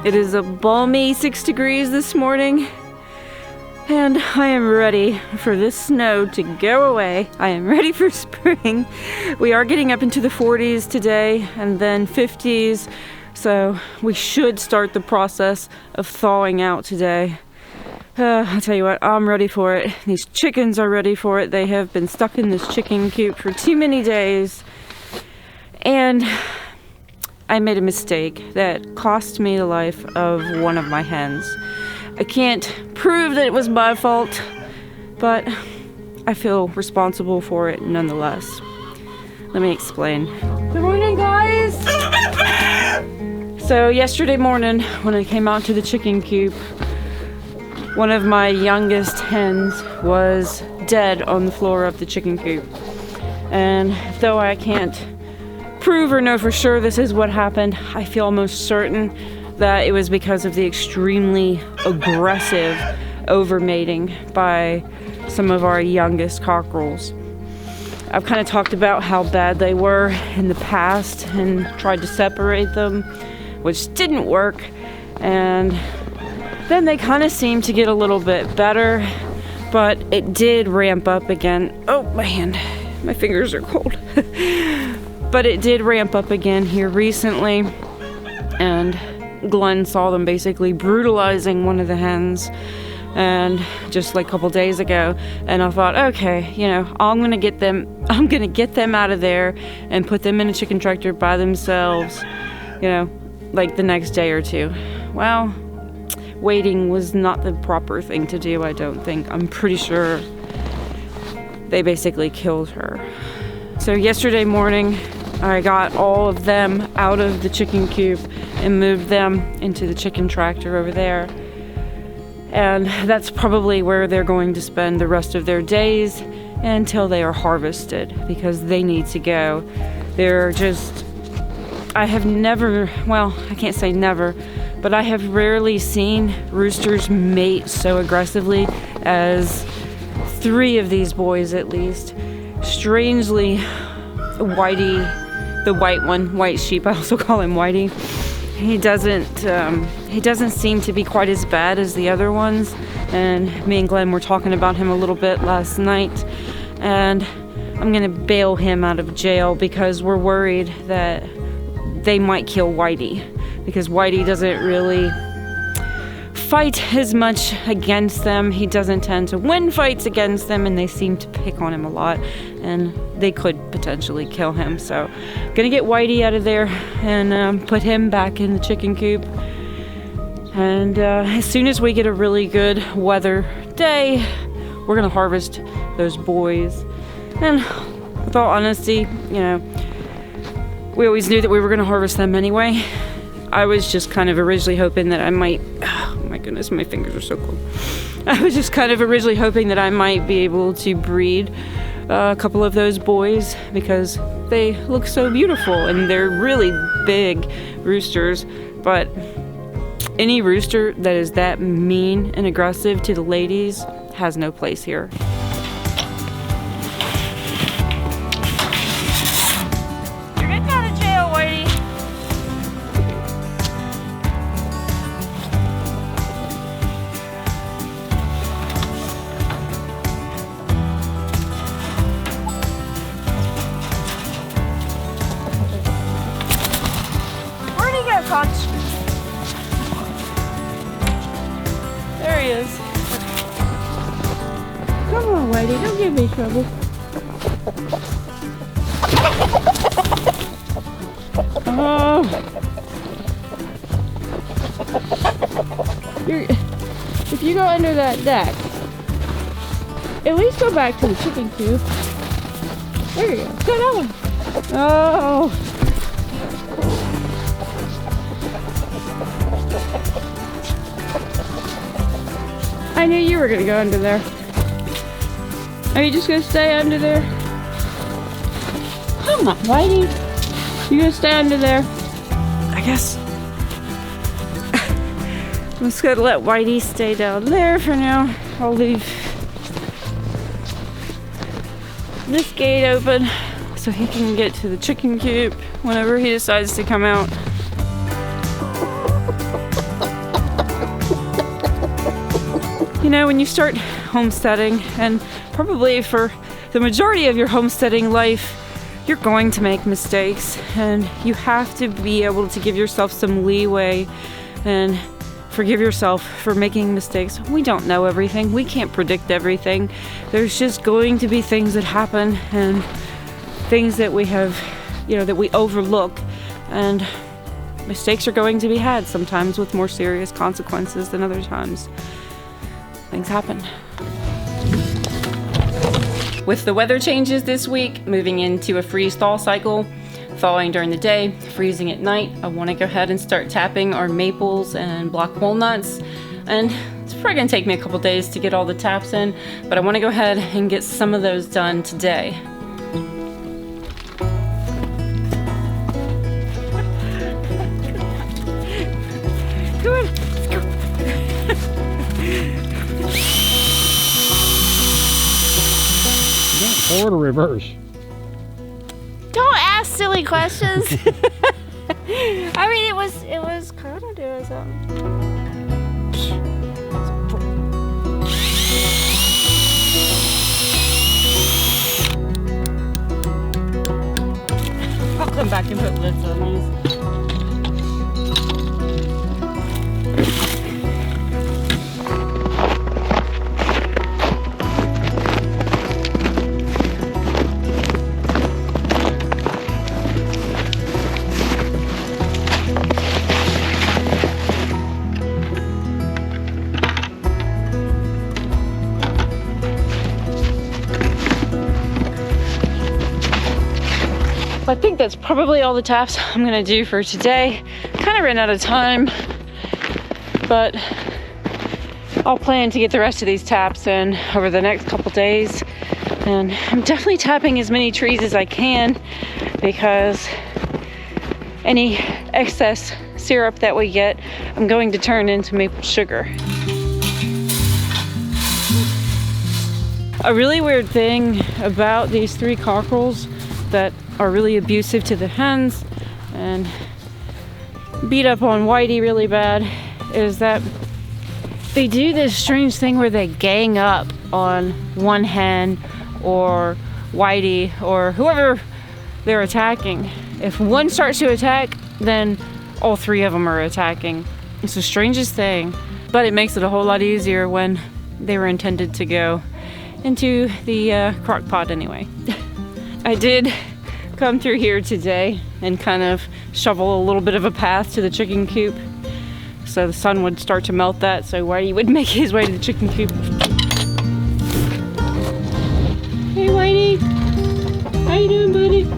It is a balmy 6 degrees this morning, and I am ready for this snow to go away. I am ready for spring. We are getting up into the 40s today and then 50s, so we should start the process of thawing out today. I'll tell you what, I'm ready for it. These chickens are ready for it. They have been stuck in this chicken coop for too many days. And I made a mistake that cost me the life of one of my hens. I can't prove that it was my fault, but I feel responsible for it nonetheless. Let me explain. Good morning, guys! So yesterday morning, when I came out to the chicken coop, one of my youngest hens was dead on the floor of the chicken coop. And though I can't prove or know for sure this is what happened, I feel almost certain that it was because of the extremely aggressive overmating by some of our youngest cockerels. I've kind of talked about how bad they were in the past and tried to separate them, which didn't work. And then they kind of seemed to get a little bit better, but it did ramp up again. Oh, my hand. My fingers are cold. But it did ramp up again here recently, and Glenn saw them basically brutalizing one of the hens, and just like a couple days ago, and I thought, okay, I'm gonna get them out of there and put them in a chicken tractor by themselves, like the next day or two. Well, waiting was not the proper thing to do, I don't think. I'm pretty sure they basically killed her. So yesterday morning, I got all of them out of the chicken coop and moved them into the chicken tractor over there. And that's probably where they're going to spend the rest of their days until they are harvested, because they need to go. I have never, well, I can't say never, but I have rarely seen roosters mate so aggressively as 3 of these boys at least. Strangely, Whitey, the white one, white sheep, I also call him Whitey, he doesn't seem to be quite as bad as the other ones. And me and Glenn were talking about him a little bit last night, and I'm gonna bail him out of jail because we're worried that they might kill Whitey, because Whitey doesn't really fight as much against them. He doesn't tend to win fights against them, and they seem to pick on him a lot, and they could potentially kill him. So gonna get Whitey out of there and put him back in the chicken coop. And as soon as we get a really good weather day, we're gonna harvest those boys. And with all honesty, we always knew that we were gonna harvest them anyway. I was just kind of originally hoping that I might, oh my goodness, my fingers are so cold. I was just kind of originally hoping that I might be able to breed a couple of those boys, because they look so beautiful and they're really big roosters. But any rooster that is that mean and aggressive to the ladies has no place here. You're getting out of jail, Whitey. Where'd he go, Conch? There he is. Come on, Whitey, don't give me trouble. Oh. If you go under that deck, at least go back to the chicken coop. There you go. Go down. Oh. I knew you were gonna go under there. Are you just gonna stay under there? Come on, Whitey. You gonna stay under there? I guess I'm just gonna let Whitey stay down there for now. I'll leave this gate open so he can get to the chicken coop whenever he decides to come out. You know, when you start homesteading, and probably for the majority of your homesteading life, you're going to make mistakes, and you have to be able to give yourself some leeway and forgive yourself for making mistakes. We don't know everything. We can't predict everything. There's just going to be things that happen and things that we have, you know, that we overlook, and mistakes are going to be had, sometimes with more serious consequences than other times. Things happen. With the weather changes this week, moving into a freeze-thaw cycle, thawing during the day, freezing at night, I want to go ahead and start tapping our maples and black walnuts. And it's probably going to take me a couple days to get all the taps in, but I want to go ahead and get some of those done today. Come on, let's go. Forward or reverse? Don't ask silly questions. I mean, it was kind of doing something. I'll come back and put lids on these. I think that's probably all the taps I'm gonna do for today. Kind of ran out of time, but I'll plan to get the rest of these taps in over the next couple days. And I'm definitely tapping as many trees as I can, because any excess syrup that we get, I'm going to turn into maple sugar. A really weird thing about these 3 cockerels that are really abusive to the hens and beat up on Whitey really bad is that they do this strange thing where they gang up on one hen or Whitey or whoever they're attacking. If one starts to attack, then all 3 of them are attacking. It's the strangest thing, but it makes it a whole lot easier when they were intended to go into the crock pot anyway. I did come through here today and kind of shovel a little bit of a path to the chicken coop so the sun would start to melt that, so Whitey would make his way to the chicken coop. Hey Whitey, how you doing, buddy?